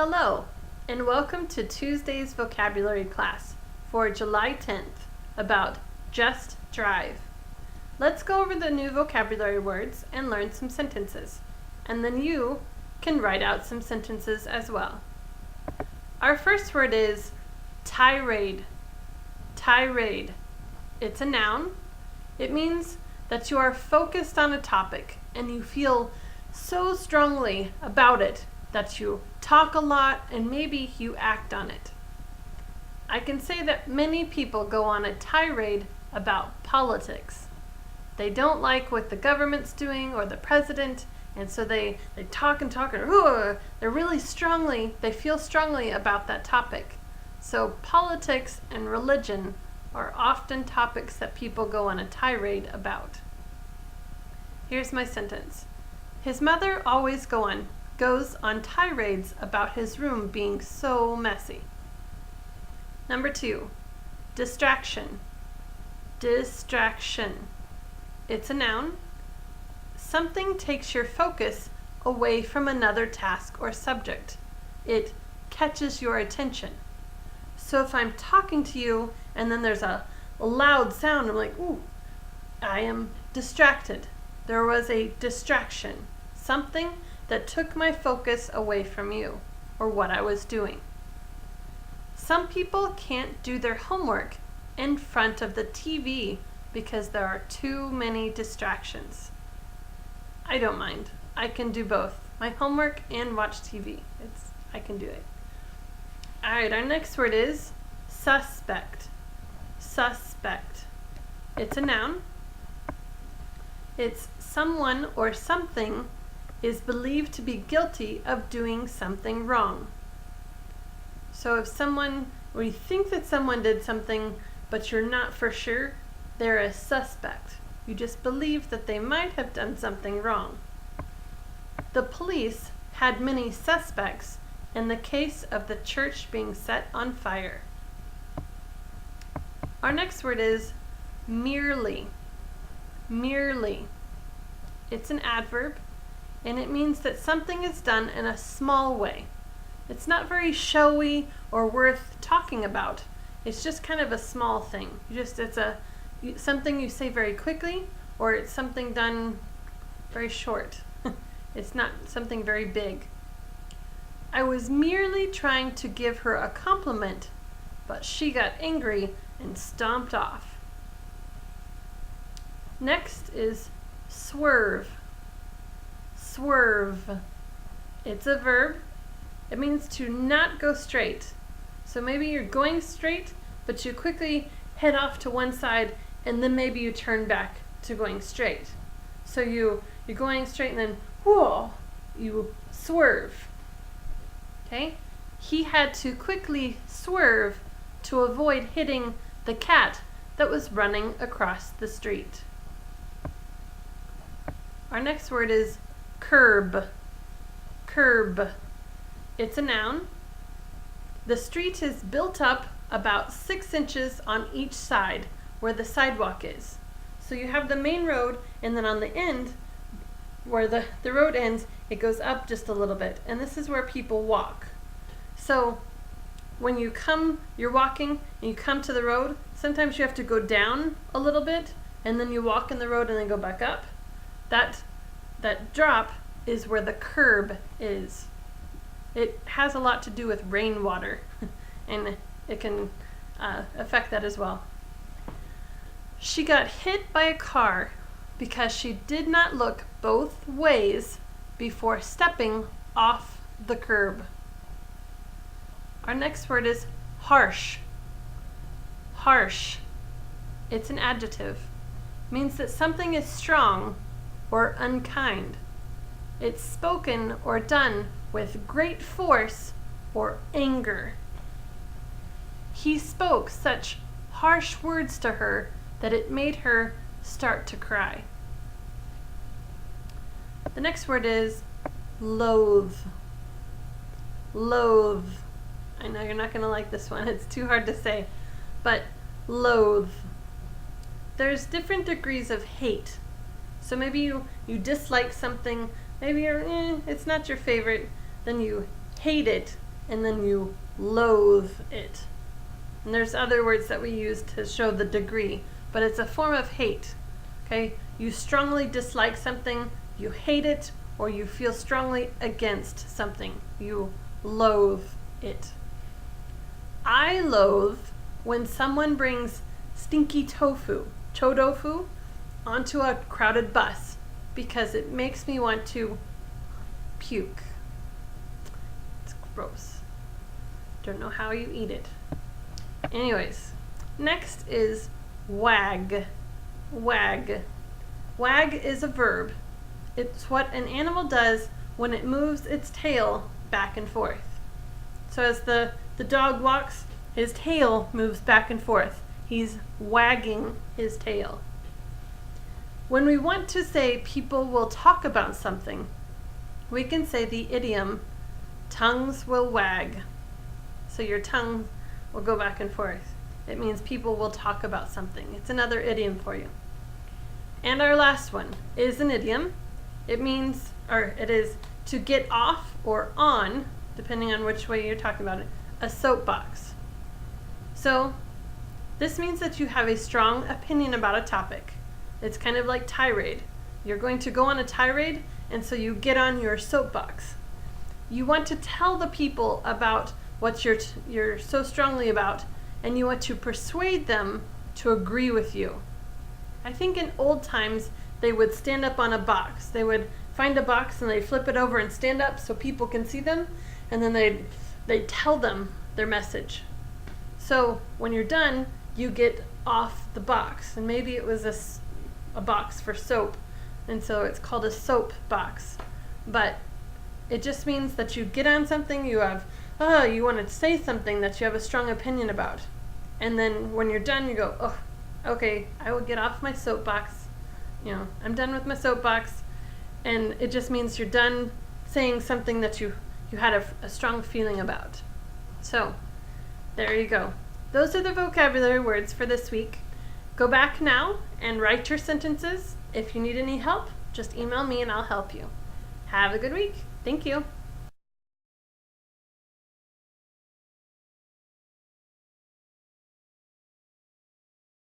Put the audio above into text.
Hello, and welcome to Tuesday's vocabulary class for July 10th about just drive. Let's go over the new vocabulary words and learn some sentences, and then you can write out some sentences as well. Our first word is tirade. Tirade. It's a noun. It means that you are focused on a topic and you feel so strongly about it that you talk a lot and maybe you act on it. I can say that many people go on a tirade about politics. They don't like what the government's doing or the president, and so they talk and they're really strongly, they feel strongly about that topic. So politics and religion are often topics that people go on a tirade about. Here's my sentence. His mother always goes on tirades about his room being so messy. Number 2, distraction. Distraction. It's a noun. Something takes your focus away from another task or subject. It catches your attention. So if I'm talking to you and then there's a loud sound, I'm like, ooh, I am distracted. There was a distraction. Something that took my focus away from you or what I was doing. Some people can't do their homework in front of the TV because there are too many distractions. I don't mind. I can do both. My homework and watch TV. I can do it. Alright, our next word is suspect. Suspect. It's a noun. It's someone or something is believed to be guilty of doing something wrong. So if you think that someone did something, but you're not for sure, they're a suspect. You just believe that they might have done something wrong. The police had many suspects in the case of the church being set on fire. Our next word is merely. Merely. It's an adverb, and it means that something is done in a small way. It's not very showy or worth talking about. It's just kind of a small thing. It's something you say very quickly, or it's something done very short. It's not something very big. I was merely trying to give her a compliment, but she got angry and stomped off. Next is swerve. Swerve. It's a verb. It means to not go straight. So maybe you're going straight, but you quickly head off to one side and then maybe you turn back to going straight. So you're going straight and then whoa, you swerve. Okay? He had to quickly swerve to avoid hitting the cat that was running across the street. Our next word is curb. Curb. It's a noun. The street is built up about 6 inches on each side where the sidewalk is. So you have the main road, and then on the end, where the road ends, it goes up just a little bit. And this is where people walk. So when you're walking, and you come to the road, sometimes you have to go down a little bit, and then you walk in the road and then go back up. That drop is where the curb is. It has a lot to do with rainwater, and it can affect that as well. She got hit by a car because she did not look both ways before stepping off the curb. Our next word is harsh. Harsh. It's an adjective. It means that something is strong or unkind. It's spoken or done with great force or anger. He spoke such harsh words to her that it made her start to cry. The next word is loathe. Loathe. I know you're not going to like this one. It's too hard to say. But loathe. There's different degrees of hate. So maybe you dislike something, maybe it's not your favorite, then you hate it and then you loathe it. And there's other words that we use to show the degree, but it's a form of hate. Okay? You strongly dislike something, you hate it, or you feel strongly against something. You loathe it. I loathe when someone brings stinky tofu, chodofu, onto a crowded bus because it makes me want to puke. It's gross. Don't know how you eat it. Anyways, next is wag. Wag. Wag is a verb. It's what an animal does when it moves its tail back and forth. So as the dog walks, his tail moves back and forth. He's wagging his tail. When we want to say people will talk about something, we can say the idiom, tongues will wag. So your tongue will go back and forth. It means people will talk about something. It's another idiom for you. And our last one is an idiom. It means, or it is to get off or on, depending on which way you're talking about it, a soapbox. So this means that you have a strong opinion about a topic. It's kind of like tirade. You're going to go on a tirade, and so you get on your soapbox. You want to tell the people about what you're so strongly about, and you want to persuade them to agree with you. I think in old times they would stand up on a box. They would find a box and they'd flip it over and stand up so people can see them, and then they'd tell them their message. So when you're done, you get off the box, and maybe it was a box for soap, and so it's called a soap box. But it just means that you get on something, you want to say something that you have a strong opinion about, and then when you're done, you go, oh, okay, I will get off my soapbox. I'm done with my soapbox, and it just means you're done saying something that you had a strong feeling about. So there you go. Those are the vocabulary words for this week. Go back now and write your sentences. If you need any help, just email me and I'll help you. Have a good week. Thank you.